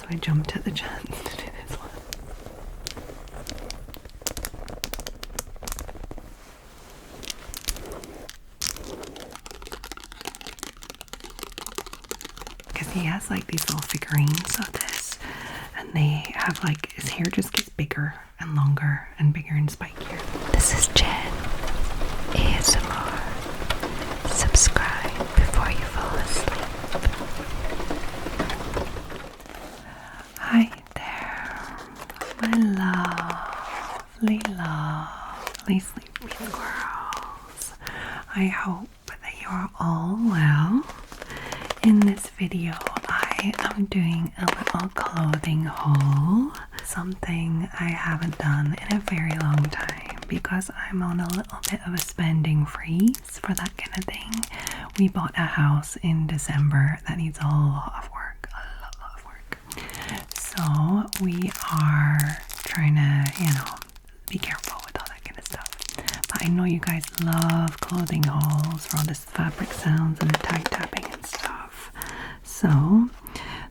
So I jumped at the chance to do this one. Because he has like these little figurines of this, and they have like, his hair just gets bigger and longer and bigger and spikier. This is Jen ASMR. Subscribe before you fall asleep. Hi there, my lovely sleepy squirrels. I hope that you are all well. In this video, I am doing a little clothing haul, something I haven't done in a very long time because I'm on a little bit of a spending freeze for that kind of thing. We bought a house in December that needs a lot of work, so we are trying to, be careful with all that kind of stuff. But I know you guys love clothing hauls for all this fabric sounds and the tag tapping and stuff. So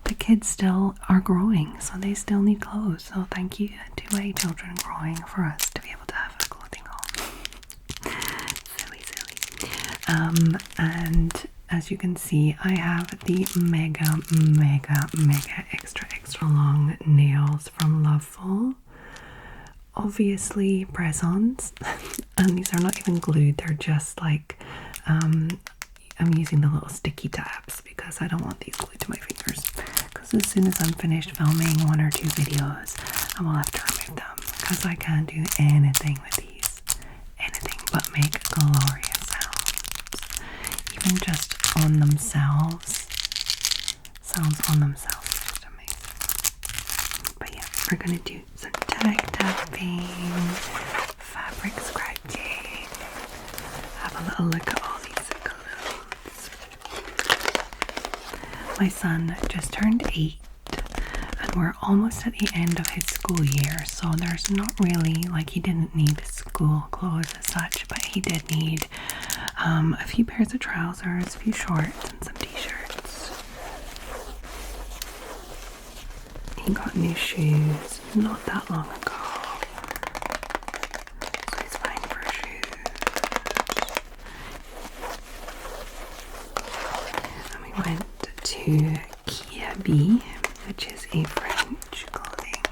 the kids still are growing, so they still need clothes. So thank you to my children growing for us to be able to have a clothing haul. Silly. And as you can see, I have the mega extra long nails from Loveful. Obviously press-ons, and these are not even glued, they're just like I'm using the little sticky tabs because I don't want these glued to my fingers, because as soon as I'm finished filming 1 or 2 videos I will have to remove them because I can't do anything with these, anything but make glorious sounds. Even just on themselves, sounds on themselves are just amazing. But yeah, we're gonna do some tag tapping, fabric scratching, have a little look at all these clothes. My son just turned 8 and we're almost at the end of his school year, so there's not really, like, he didn't need school clothes as such, but he did need a few pairs of trousers, a few shorts and some t-shirts. He got new shoes not that long ago, so he's fine for shoes. And we went to Kiabi, which is a French clothing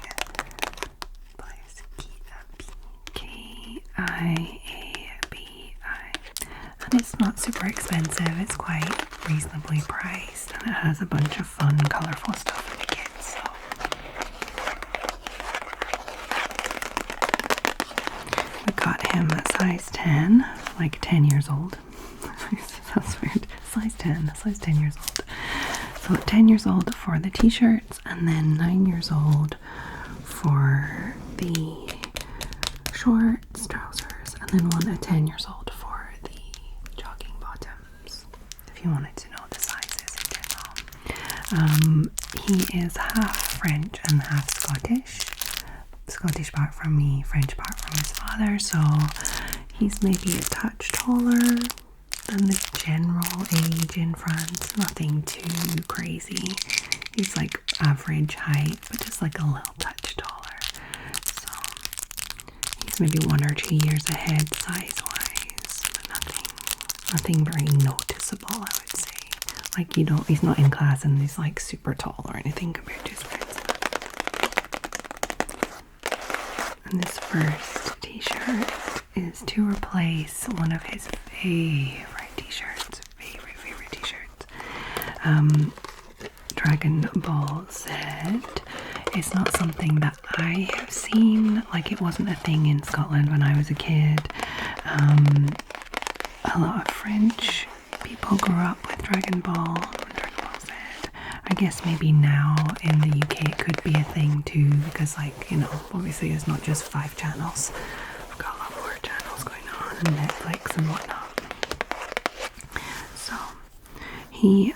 place. Kiabi, and it's not super expensive. It's quite reasonably priced, and it has a bunch of fun, colorful stuff for the kids. So we got him a size 10, like 10 years old. That's weird. Size 10 years old. So 10 years old for the t-shirts, and then 9 years old for the shorts, trousers, and then one at 10 years old for the jogging bottoms, if you wanted to know the sizes in general. He is half French and half Scottish. Scottish part from me, French part from his father, so he's maybe a touch taller than the general age in France. Nothing too crazy. He's like average height, but just like a little touch taller. So he's maybe 1 or 2 years ahead size-wise, but nothing very noticeable, I would say. Like, he's not in class and he's like super tall or anything compared to his friends. And this first t-shirt is to replace one of his favorite t-shirts. Dragon Ball Z. It's not something that I have seen, like it wasn't a thing in Scotland when I was a kid. A lot of French people grew up with Dragon Ball Z. I guess maybe now in the UK it could be a thing too, because, like, obviously it's not just 5 channels. We've got a lot more channels going on, and Netflix and whatnot. So he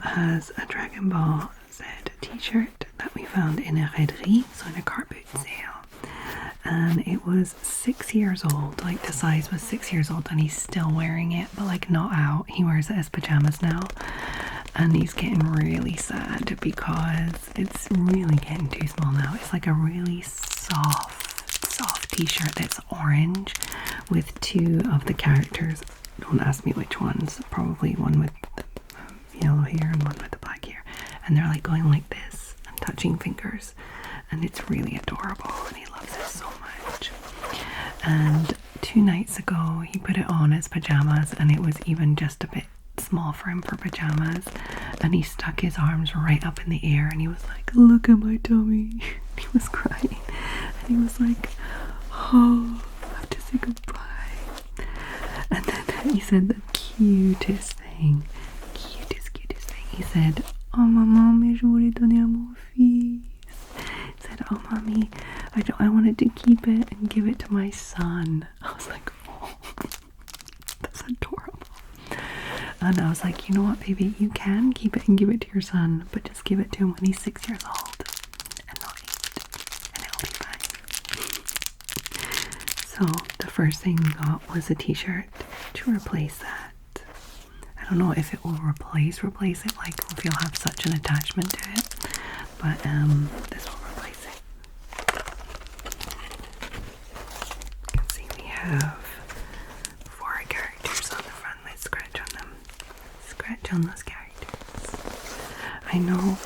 has a Dragon Ball Z t-shirt that we found in a raiderie, so in a car boot sale, and it was 6 years old. Like, the size was 6 years old and he's still wearing it, but like not out. He wears it as pajamas now. And he's getting really sad because it's really getting too small now. It's like a really soft t-shirt that's orange with two of the characters. Don't ask me which ones. Probably one with the yellow hair and one with the black hair. And they're like going like this and touching fingers. And it's really adorable and he loves it so much. And 2 nights ago he put it on as pajamas and it was even just a bit small for him for pajamas, and he stuck his arms right up in the air and he was like, look at my tummy. He was crying and he was like, oh, I have to say goodbye. And then he said the cutest thing. He said, oh maman, je voulais donner à mon fils. He said, oh mommy, I wanted to keep it and give it to my son. I was like, oh, that's adorable. And I was like, you know what, baby, you can keep it and give it to your son, but just give it to him when he's 6 years old and not 8, and it'll be fine. So the first thing we got was a t-shirt to replace that. I don't know if it will replace it, like if you'll have such an attachment to it, but this will replace it. You can see we have 4 characters on the front. Let's scratch on them. Scratch on those characters. I know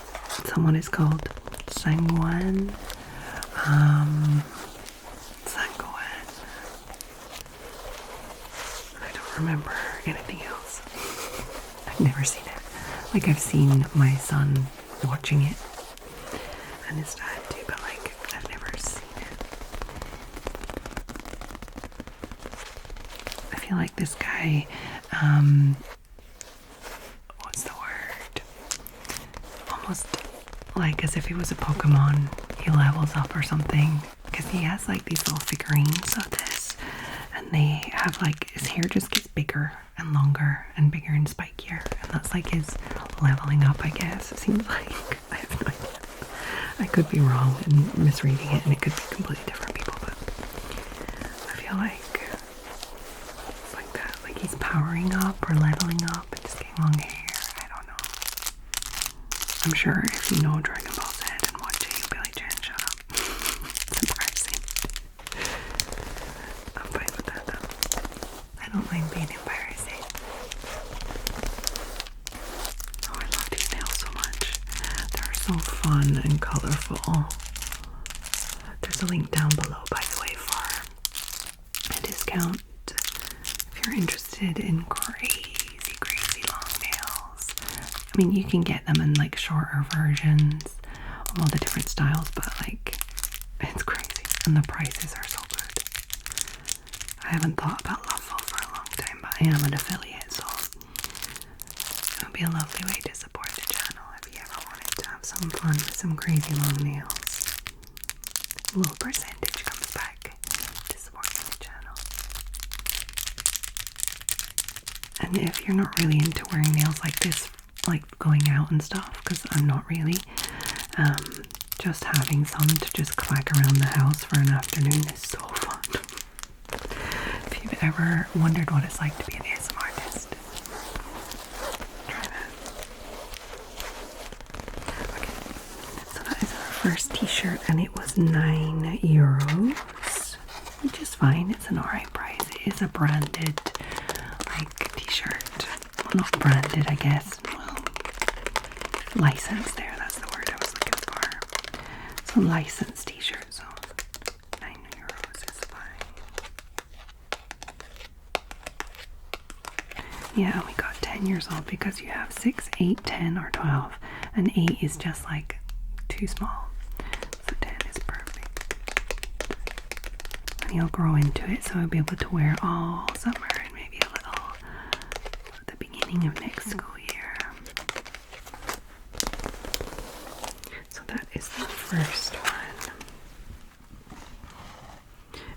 someone is called Sanguan. Sanguan. I don't remember anything else. I've never seen it. Like I've seen my son watching it and his dad too, but like I've never seen it. I feel like this guy, what's the word? Almost like as if he was a Pokemon. He levels up or something because he has like these little figurines of this, and they have like his hair just gets bigger and longer and bigger and spikier, and that's like his leveling up, I guess. It seems like. I have no idea. I could be wrong and misreading it, and it could be completely different people, but I feel like it's like that. Like he's powering up or leveling up and just getting long hair. I don't know. I'm sure if you know Dragon Ball Z and watch it, you'll be like, Jen, shut up. It's embarrassing. I'm fine with that though. I don't mind being embarrassing. Oh, I love these nails so much. They're so fun and colorful. There's a link down below, by the way, for a discount if you're interested in crazy long nails. I mean, you can get them in like shorter versions of all the different styles, but like it's crazy and the prices are so good. I haven't thought about Loveful for a long time, but I am an affiliate, so it would be a lovely way to support the channel if you ever wanted to have some fun with some crazy long nails. A little percentage comes back to supporting the channel. And if you're not really into wearing nails like this, like going out and stuff, because I'm not really, just having some to just clack around the house for an afternoon is so fun. If you've ever wondered what it's like to be an ASMR artist, try that. Okay, so that is our first t-shirt and it was €9, which is fine. It's an alright price. It is a branded like t-shirt. Well, not branded, I guess. Well, licensed there. That's the word I was looking for. It's a licensed t-shirt, so €9 is fine. Yeah, we got 10 years old because you have 6, 8, 10, or 12, and 8 is just like too small. So 10 is perfect. And he'll grow into it, so he'll be able to wear all summer and maybe a little at the beginning of next school year. So that is the first one.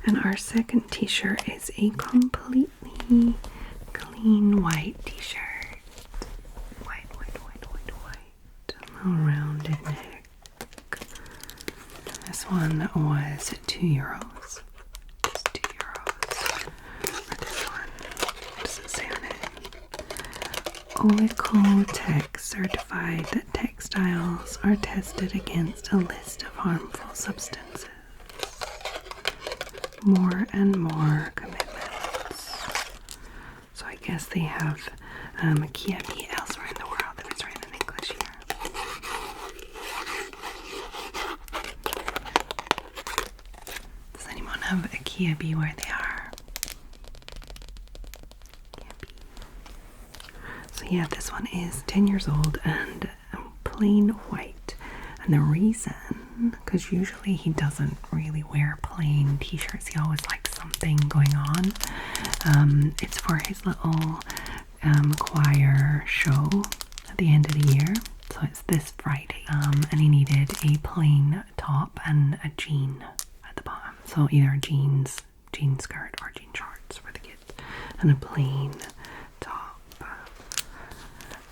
And our second t-shirt is a completely clean white t-shirt. White. A rounded neck. This one was €2. Just €2 for this one. What does it say on it? Olicotech certified that textiles are tested against a list of harmful substances. More and more commitments. So I guess they have a Kia B elsewhere in the world that is written in English here. Does anyone have a Kia B where they are? Kia B. So yeah, this one is 10 years old and plain white. And the reason, because usually he doesn't really wear plain t-shirts, he always likes something going on. It's for his little choir show at the end of the year. So it's this Friday. And he needed a plain top and a jean at the bottom. So either a jean skirt or jean shorts for the kids. And a plain top.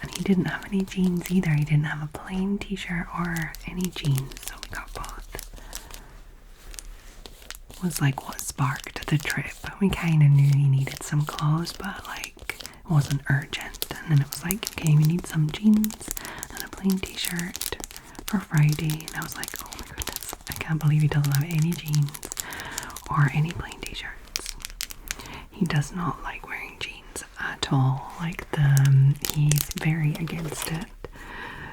And he didn't have any jeans either. He didn't have a plain t-shirt or any jeans. So we got both. It was like what sparked the trip. We kind of knew he needed some clothes, but like it wasn't urgent. And then it was like, okay, we need some jeans and a plain t-shirt for Friday. And I was like, oh my goodness, I can't believe he doesn't have any jeans or any plain t-shirts. He does not like wearing jeans at all. Like he's very against it.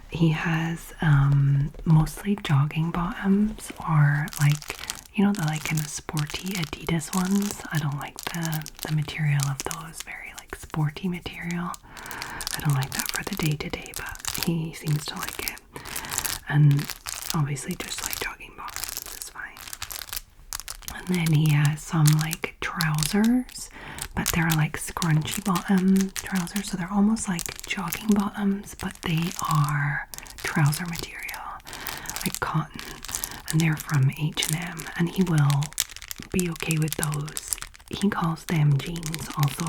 He has mostly jogging bottoms or like, you know, the like kind of sporty Adidas ones. I don't like the material of those, very like sporty material. I don't like that for the day-to-day, but he seems to like it. And obviously just like jogging bottoms is fine. And then he has some like trousers, but they're like scrunchy bottom trousers, so they're almost like jogging bottoms, but they are trouser material, like cotton. And they're from H&M, and he will be okay with those. He calls them jeans also.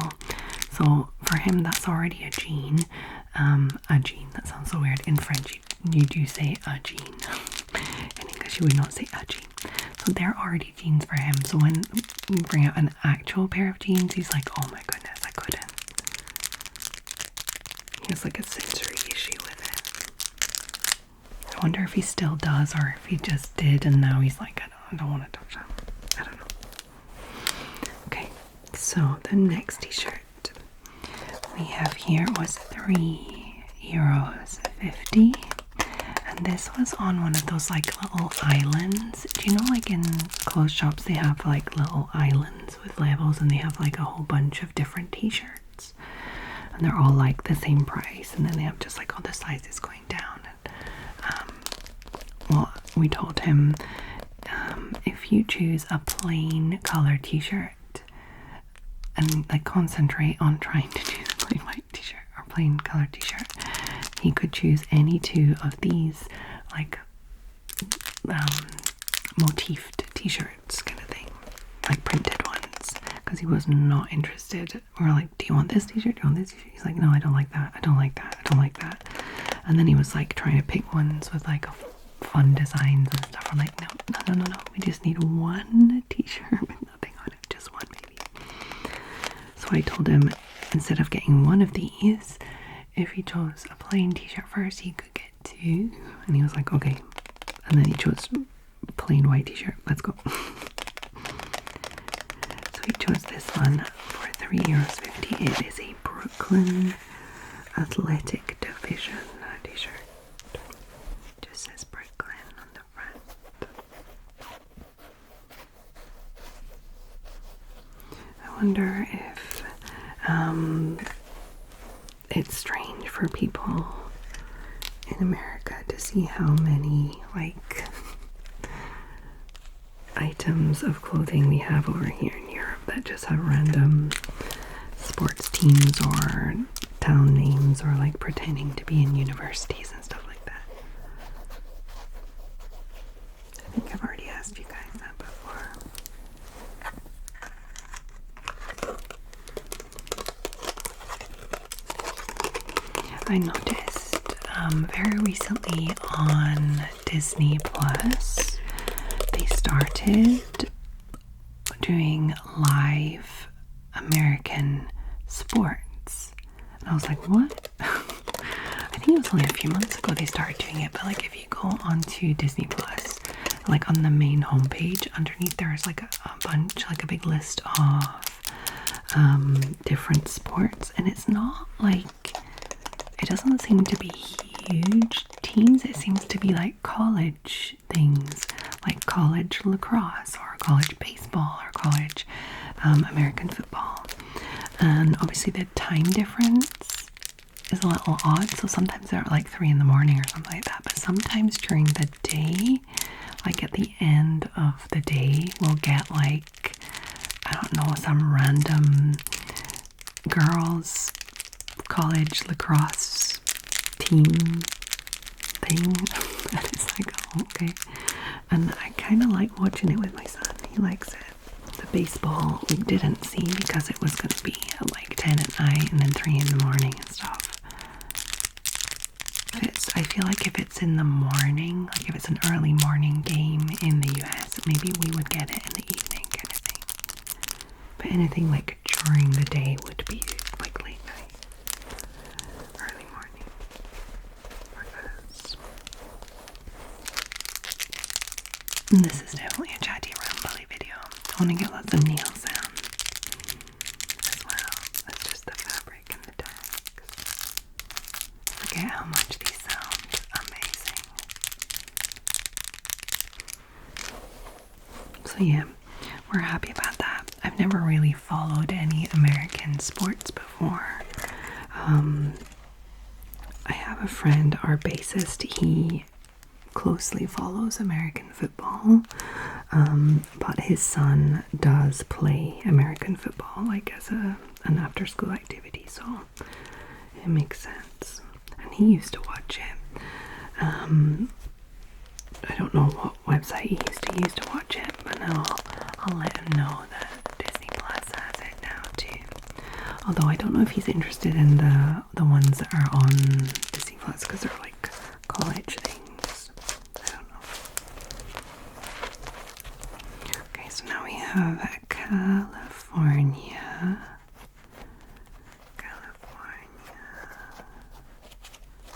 So for him, that's already a jean. A jean, that sounds so weird. In French, you do say a jean. In English, you would not say a jean. So they're already jeans for him. So when we bring out an actual pair of jeans, he's like, oh my goodness, I couldn't. He has like a sensory issue with it. I wonder if he still does, or if he just did and now he's like, I don't want to touch that. I don't know. Okay, so the next t-shirt we have here was €3.50, and this was on one of those like little islands. Do you know, like in clothes shops they have like little islands with labels, and they have like a whole bunch of different t-shirts, and they're all like the same price, and then they have just like all the sizes going down. Well, we told him if you choose a plain color t-shirt and like concentrate on trying to choose a plain white t-shirt or plain color t-shirt, he could choose any two of these like motifed t-shirts kind of thing, like printed ones, because he was not interested. We were like, do you want this t-shirt? Do you want this t-shirt? He's like, no, I don't like that. I don't like that. I don't like that. And then he was like trying to pick ones with like a fun designs and stuff. I'm like, no. We just need one t-shirt with nothing on it. Just one, maybe. So I told him, instead of getting one of these, if he chose a plain t-shirt first, he could get two. And he was like, okay. And then he chose plain white t-shirt. Let's go. So he chose this one for €3.50. It is a Brooklyn Athletic Division t-shirt. Just says Brooklyn on the front. I wonder if it's strange for people in America to see how many like items of clothing we have over here in Europe that just have random sports teams or town names, or like pretending to be in universities and stuff like that. I think I've already asked you guys that before. I noticed very recently on Disney Plus, they started doing live American sports. And I was like, what? I think it was only a few months ago they started doing it, but like if you go onto Disney Plus, like on the main homepage, underneath there's like a bunch, like a big list of different sports, and it's not like, it doesn't seem to be huge teams, it seems to be like college things, like college lacrosse or college baseball or college American football. And obviously the time difference is a little odd, so sometimes they're at like 3 in the morning or something like that, but sometimes during the day, like at the end of the day, we'll get like, I don't know, some random girls college lacrosse team thing. And it's like, oh, okay. And I kind of like watching it with my son. He likes it. The baseball we didn't see because it was going to be at like 10 at night and then 3 in the morning and stuff. I feel like if it's in the morning, like if it's an early morning game in the US, maybe we would get it in the evening kind of thing. But anything like during the day would be like late night, early morning. And this is definitely a chatty rambly video. I want to get lots of nail sounds as well. That's just the fabric and the tags. Look at how much these sound amazing. So yeah, we're happy about that. I've never really followed any American sports before. I have a friend, our bassist, he closely follows American football, but his son does play American football like as an after school activity, so it makes sense. And he used to watch it. I don't know what website he used to use to watch it, but now I'll let him know that Disney Plus has it now too. Although I don't know if he's interested in the ones that are on Disney Plus because they're like college things. I don't know. Okay, so now we have California.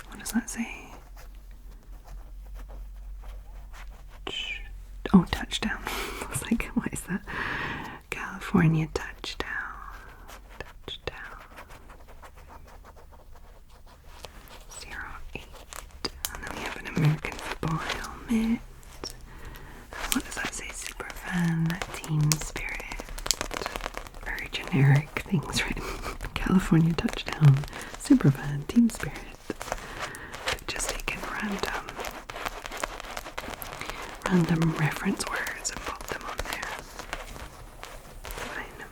What does that say? Oh, touchdown. I was like, what is that? California touchdown. Touchdown. 08. And then we have an American football helmet. What does that say? Superfan, team spirit. Very generic things written. California touchdown. Superfan, team spirit. Just taken random reference words and pop them on there. Fine.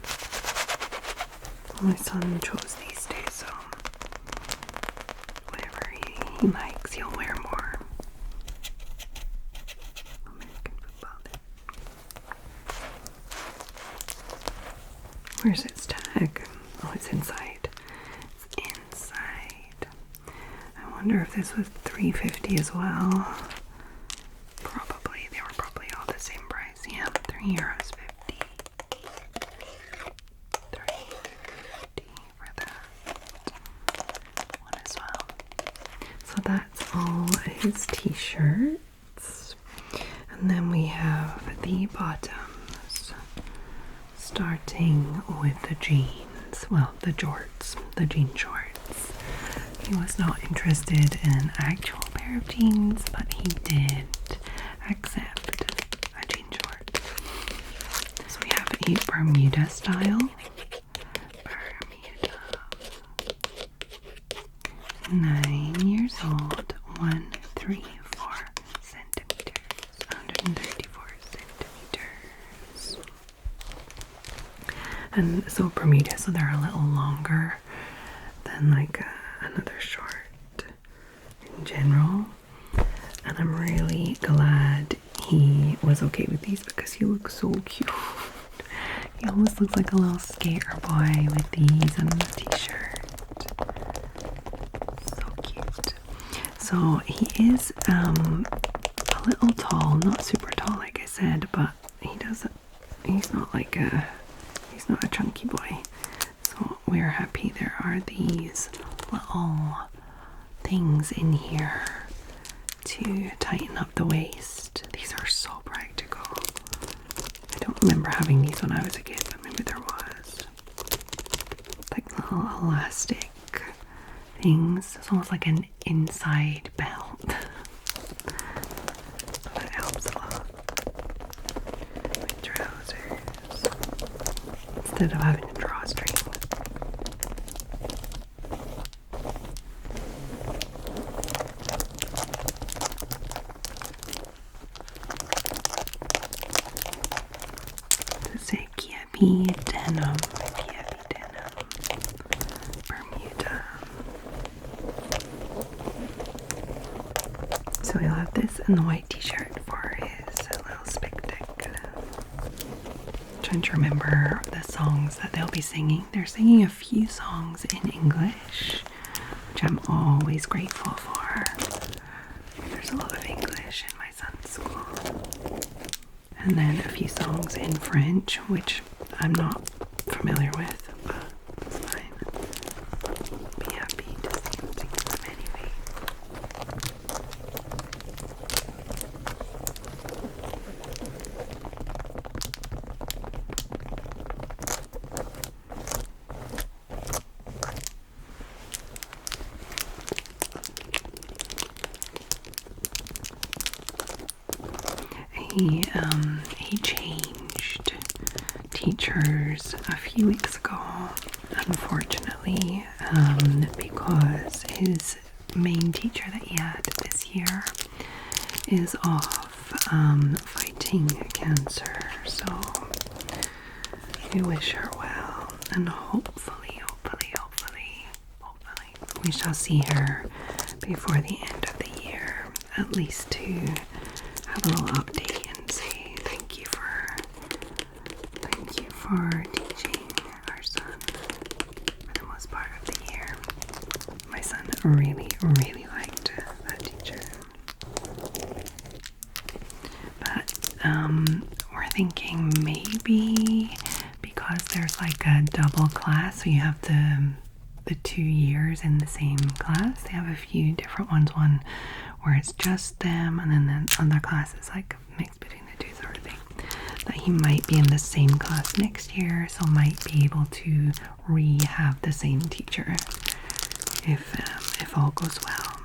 My son chose these two, so whatever he likes, he'll wear more. American football then. Where's its tag? Oh, it's inside. It's inside. I wonder if this was $3.50 as well. Probably. They were probably all the same price. Yeah, €3.50. $3.50 for that one as well. So that's all his t-shirts. And then we have the bottoms. Starting with the jeans. Well, the jorts. The jean shorts. He was not interested in an actual pair of jeans, but he did accept a jean short. So we have a Bermuda style. Bermuda. 9 years old, 134 centimeters. 134 centimeters. And so Bermuda, so they're a little longer than like another short in general. And I'm really glad he was okay with these because he looks so cute. He almost looks like a little skater boy with these and the t-shirt. So cute. So he is a little tall, not super tall like I said, but he's not a chunky boy. So So we're happy there are these little things in here to tighten up the waist. These are so practical. I don't remember having these when I was a kid, but maybe there was. Like little elastic things. It's almost like an inside belt. That helps a lot with trousers instead of having a drawstring. This is Bd denim. Bd denim. Bermuda. So he'll have this and the white t-shirt for his little spectacular. Trying to remember the songs that they'll be singing. They're singing a few songs in English, which I'm always grateful for. There's a lot of English in my son's school. And then a few songs in French, which I'm not familiar with, but it's fine. Be happy to see him singing them anyway. He changed teachers a few weeks ago, unfortunately, because his main teacher that he had this year is off fighting cancer. So we wish her well, and hopefully we shall see her before the end of the year, at least to have a little update and say thank you for teaching our son for the most part of the year. My son really liked that teacher. But we're thinking maybe because there's like a double class, so you have the 2 years in the same class. They have a few different ones, one where it's just them, and then the other class is like mixed between the two sort of thing. That he might be in the same class next year, so might be able to have the same teacher if all goes well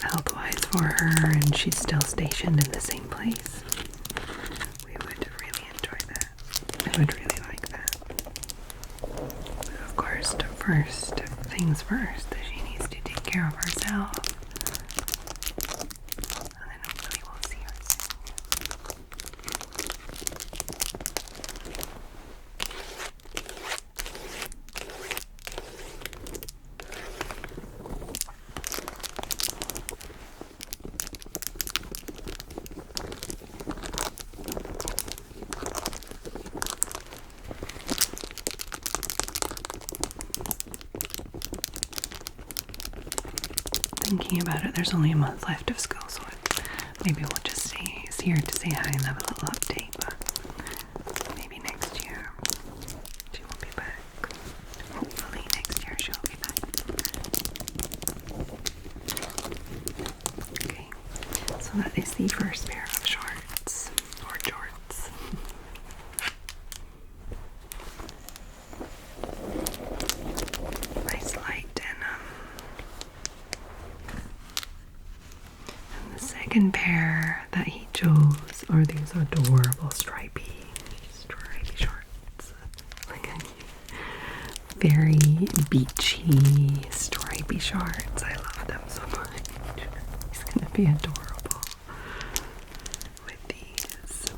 health-wise for her, and she's still stationed in the same place. We would really enjoy that. I would really like that. But of course, first things first, she needs to take care of herself. And then hopefully we'll see her soon. Thinking about it, there's only a month left of school, so maybe we'll just see her to say hi and have a little update, but maybe next year she will be back. Hopefully next year she'll be back. Okay, so that is the first pair of shorts, or jorts. Nice light denim. And the second pair that he chose are these adorable stripy shorts. Like very beachy stripy shorts. I love them so much. He's gonna be adorable with these.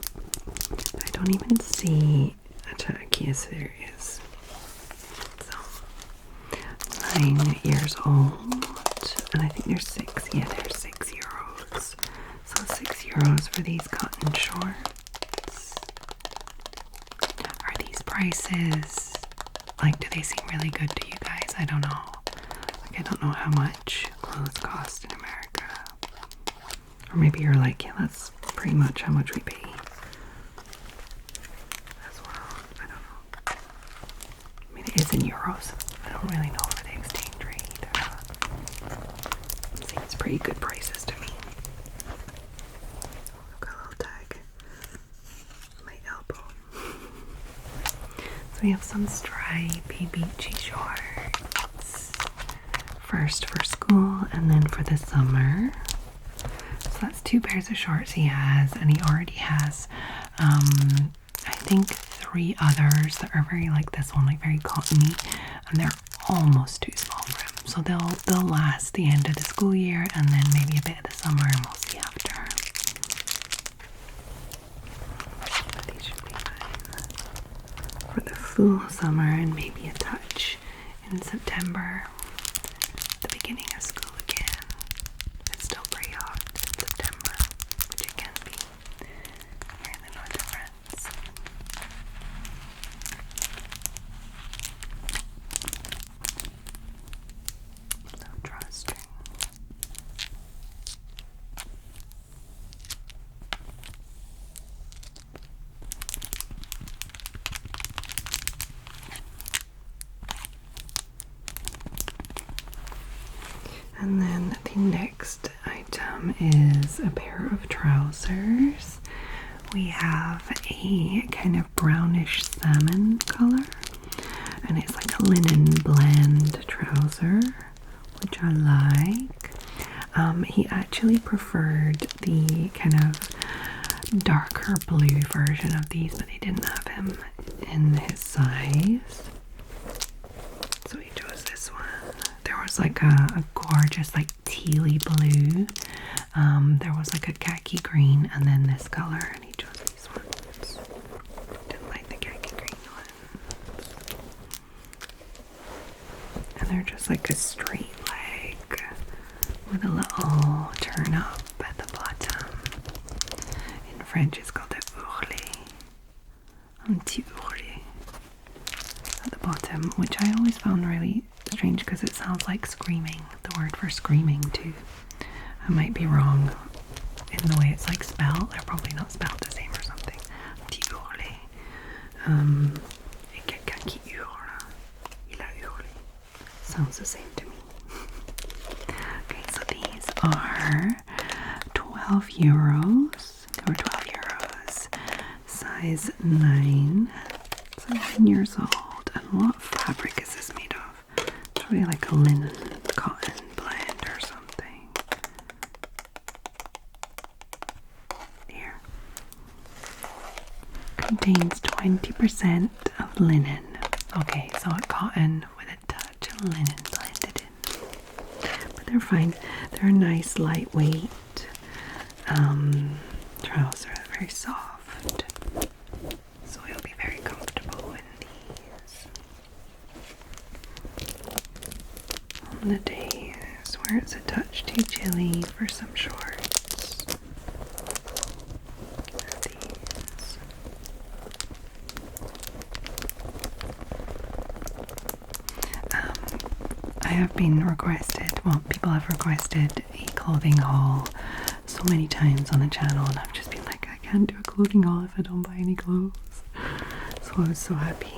I don't even see a tag. Yes, there is. So 9 years old, and I think they're 6. Yeah, they're €6. So €6 for these cotton shorts. Are these prices, like, do they seem really good to you guys? I don't know. Like, I don't know how much clothes cost in America. Or maybe you're like, yeah, that's pretty much how much we pay as well. I don't know. in euros. I don't really know for the exchange rate either. Seems pretty good prices to me. I've got a little tag on my elbow. So we have some stripy beachy shorts. First for school and then for the summer. So that's 2 pairs of shorts he has, and he already has I think 3 others that are very like this one, like very cottony, and they're almost too small for him. So they'll last the end of the school year and then maybe a bit of the summer, and we'll see after. But these should be fine for the full summer and maybe a touch in September, the beginning of school again. It's still pretty hot in September, which it can be here in the north of France. No drawstring. And then the next item is a pair of trousers. We have a kind of brownish salmon color, and it's like a linen blend trouser, which I like. He actually preferred the kind of darker blue version of these, but they didn't have him in his size, so he chose this one. There was like a gorgeous like tealy blue, there was like a khaki green, and then this color, and he chose these ones. Didn't like the khaki green ones. And they're just like a straight leg with a little turn up at the bottom. In French it's called a ourlet. Un petit ourlet at the bottom, which I always found really strange because it sounds like screaming, the word for screaming too. I might be wrong in the way it's like spelled. They're probably not spelled the same or something. Petit ourlet. Et quelqu'un qui hurle. Il a hurlé. Sounds the same to me. Okay, so these are 12 euros. They were 12 euros. Size 9. So 9 years old. And what fabric is this made of? It's really like a linen cotton blend or something. Here. Contains 20% of linen. Okay, so a cotton with a touch of linen blended in. But they're fine. They're a nice lightweight trouser. They're very soft. So you'll be very comfortable in these. On the days where it's a touch too chilly for some shorts. These. I have been requested, well, people have requested a clothing haul so many times on the channel, and I've just been like, I can't do a clothing haul if I don't buy any clothes. So I was so happy.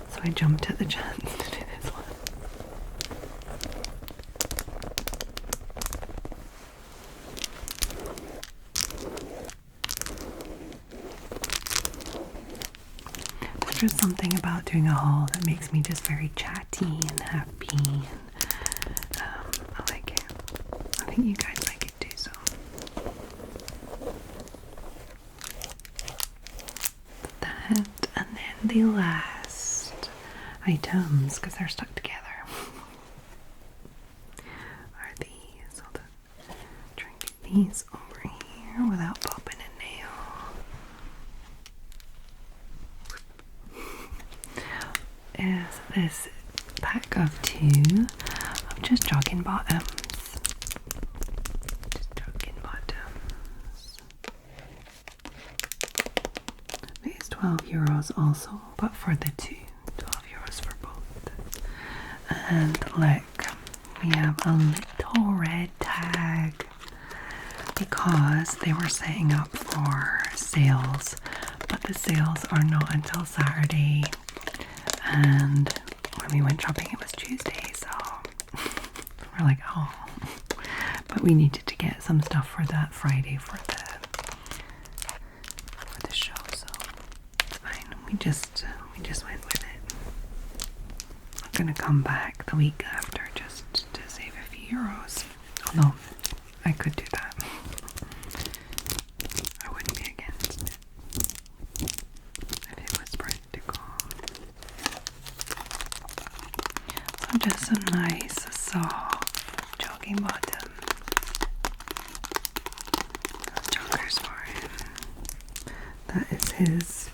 So I jumped at the chance to do this one. There's just something about doing a haul that makes me just very chatty and happy, and I like it. I think you guys like it too, so. That, and then the last items, because they're stuck together, are these. Hold on. Try and get these over here without popping a nail. Is this pack of 2 of just jogging bottoms. Just jogging bottoms. It's 12 euros also, but for the 2. 12 euros for both. And look, we have a little red tag because they were setting up for sales, but the sales are not until Saturday. and when we went shopping it was Tuesday, so we're like, oh, but we needed to get some stuff for that Friday for the show, so it's fine. We just went with it. I'm gonna come back the week after just to save a few euros. Although I could do that. I wouldn't be against it if it was practical. So just some nice soft jogging bottom. Joggers for him. That is his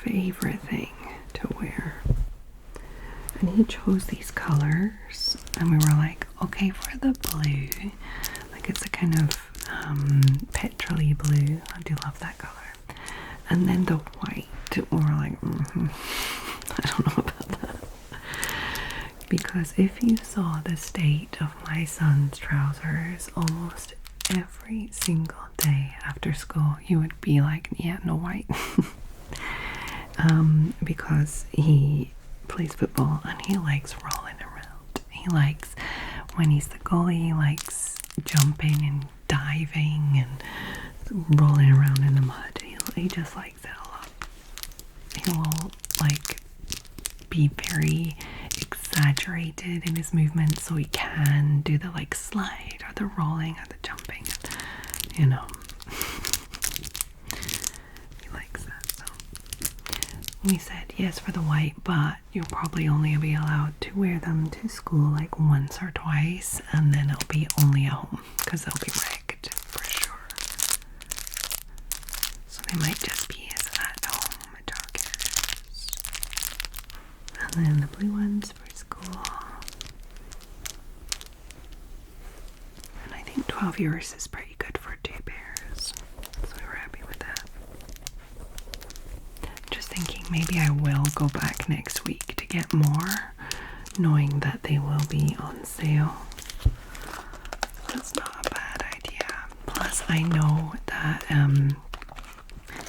favorite thing to wear. And he chose these colors and we were like, okay, for the blue, like it's a kind of petrol-y blue. I do love that color. And then the white, we were like, I don't know about that. Because if you saw the state of my son's trousers almost every single day after school, you would be like, yeah, no white. Because he plays football and he likes rolling around. He likes, when he's the goalie, he likes jumping and diving and rolling around in the mud. He just likes it a lot. He will like be very exaggerated in his movements so he can do the like slide or the rolling or the jumping, you know. He likes that, so we said yes for the white, but you'll probably only be allowed to wear them to school like once or twice, and then it'll be only at home because they'll be rigged for sure. So they might just be his at-home joggers. And then the blue ones for school. And I think 12 euros is pretty good for 2 pairs. So we were happy with that. Just thinking maybe I will go back next week to get more, knowing that they will be on sale. That's not a bad idea. Plus I know that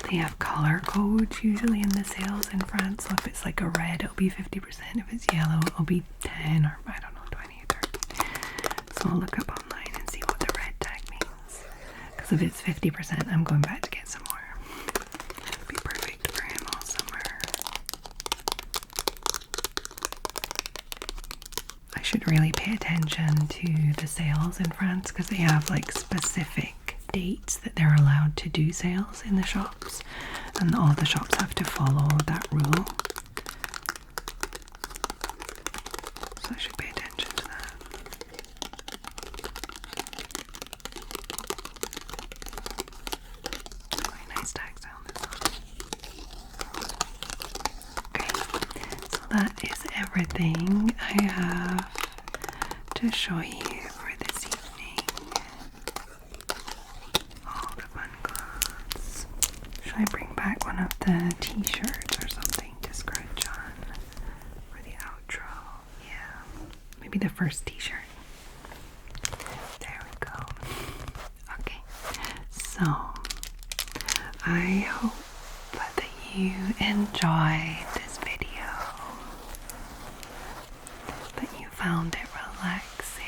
they have color codes usually in the sales in France. So if it's like a red, it'll be 50%. If it's yellow, it'll be 10 or I don't know, 20 or 30. So I'll look up online and see what the red tag means. Because if it's 50%, I'm going back to get some more. It'll be perfect for him all summer. I should really pay attention to the sales in France because they have like specific dates that they're allowed to do sales in the shops, and all the shops have to follow that rule. So I should pay attention to that. Really nice tags on this one. Okay, so that is everything I have to show you for this evening. All the fun clothes. Should I bring back one of the t-shirts or something to scratch on for the outro? Yeah, maybe the first t-shirt. There we go. Okay, so I hope that you enjoyed this video, that you found it relaxing,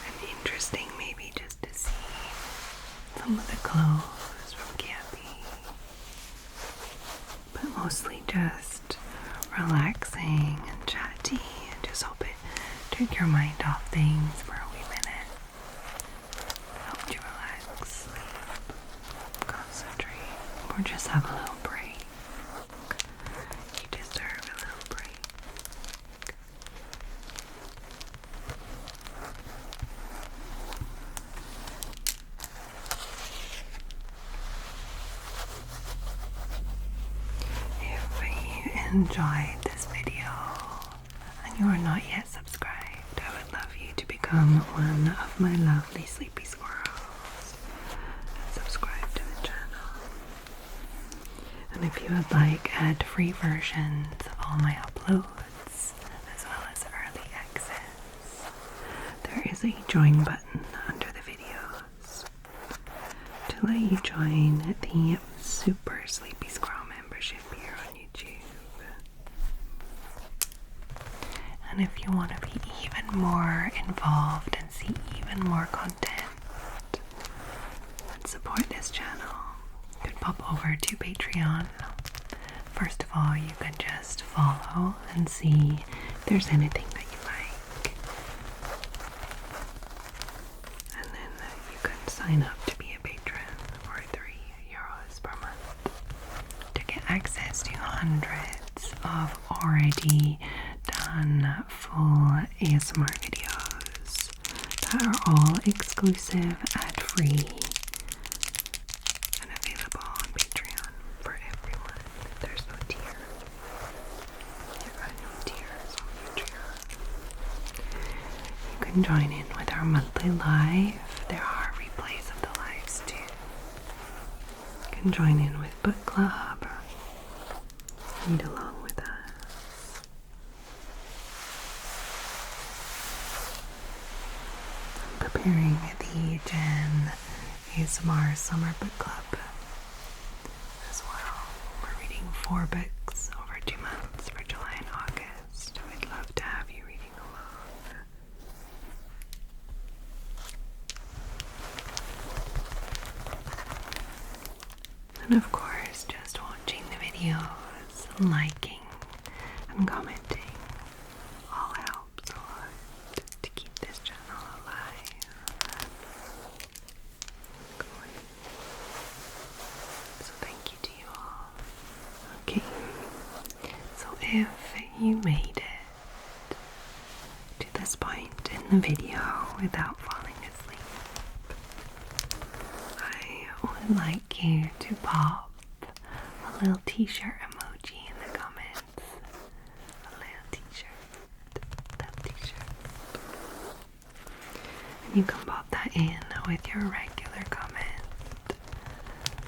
and interesting maybe just to see some of the clothes from Gabby, but mostly just relaxing and chatty, and just hope it took your mind off things for a wee minute, helped you relax, concentrate, or just have a little break. You deserve a little break. If you enjoyed this video and you are not yet subscribed, I would love you to become one of my lovely sleepy squirrels and subscribe to the channel. And if you would like ad-free versions of all my uploads, as well as early access, there is a join button under the videos to let you join the super Sleepy Squirrel membership here on YouTube. And if you want to be even more involved and see even more content and support this channel, you could pop over to Patreon. First of all, you can just follow and see if there's anything that you like. And then you can sign up to be a patron for €3 per month to get access to hundreds of already done full ASMR videos that are all exclusive, ad-free, and available on Patreon for everyone. There's no tier. There are no tiers on Patreon. You can join in with our monthly live. There are replays of the lives too. You can join in with book club. Read along with us. I'm preparing the Jen ASMR Summer Book Club as well. We're reading 4 books over 2 months for July and August. We'd love to have you reading along. And of course, just watching the videos, liking and commenting all helps a lot to keep this channel alive and going. So thank you to you all. Okay, so if you made it to this point in the video without falling asleep, I would like you to pop a little t-shirt emoji in the comments. A little t-shirt. And you can pop that in with your regular comment.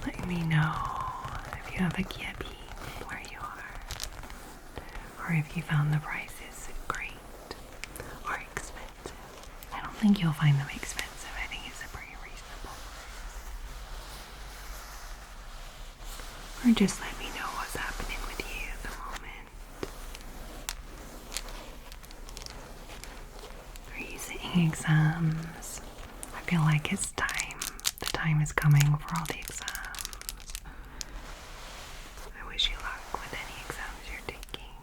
Let me know if you have a Kiepi where you are, or if you found the prices great or expensive. I don't think you'll find them expensive. I think it's a pretty reasonable price. Or just let me know what's happening with you at the moment. Are you sitting exams? I feel like it's time. The time is coming for all the exams. I wish you luck with any exams you're taking.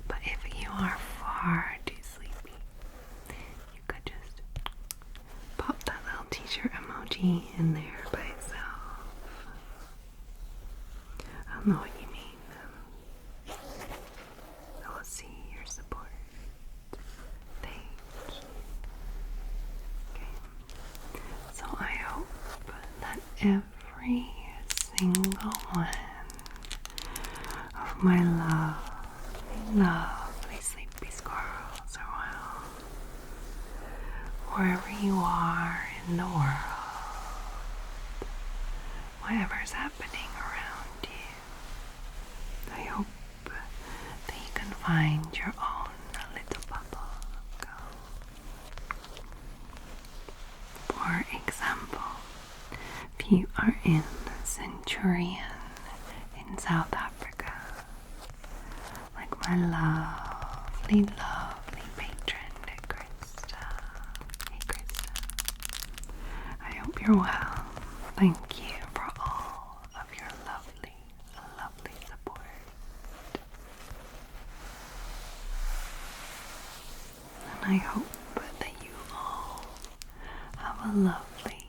But if you are far too sleepy, you could just pop that little t-shirt emoji in there by itself. I know what you mean. I will see your support. Thank you. Okay. So I hope that every single one of my lovely sleepy squirrels are well. Wherever you are in the world, whatever's happening around you, I hope that you can find your own little bubble of calm. For example, if you are in Centurion in South Africa, like my lovely patron, Christa. Hey, Christa. I hope you're well. Thank you for all of your lovely support. And I hope that you all have a lovely